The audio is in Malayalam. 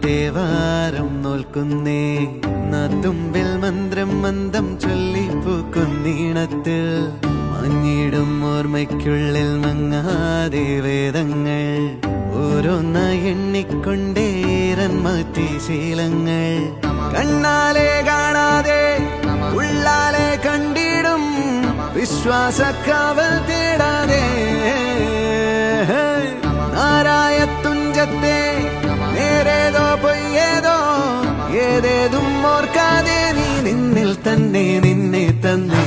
തേവാരം നോൽക്കുന്നേ നാത്തുമ്പിൽ മന്ത്രം മന്ദം ചൊല്ലിപ്പൂക്കുന്നീണത്തിൽ മഞ്ഞിടും ഓർമ്മയ്ക്കുള്ളിൽ മങ്ങാതെ വേദങ്ങൾ ഓരോന്നായി എണ്ണിക്കൊണ്ടേരൻ മാറ്റി ശീലങ്ങൾ കണ്ണാലെ കാണാതെ ഉള്ളാലെ കണ്ടിടും വിശ്വാസക്കാവൽ തേടാതെ നാരായ തുഞ്ചത്തെ നേരേതോ പൊയ്യേതോ ഏതേതും ഓർക്കാതെ നീ നിന്നിൽ തന്നെ നിന്നെ തന്നെ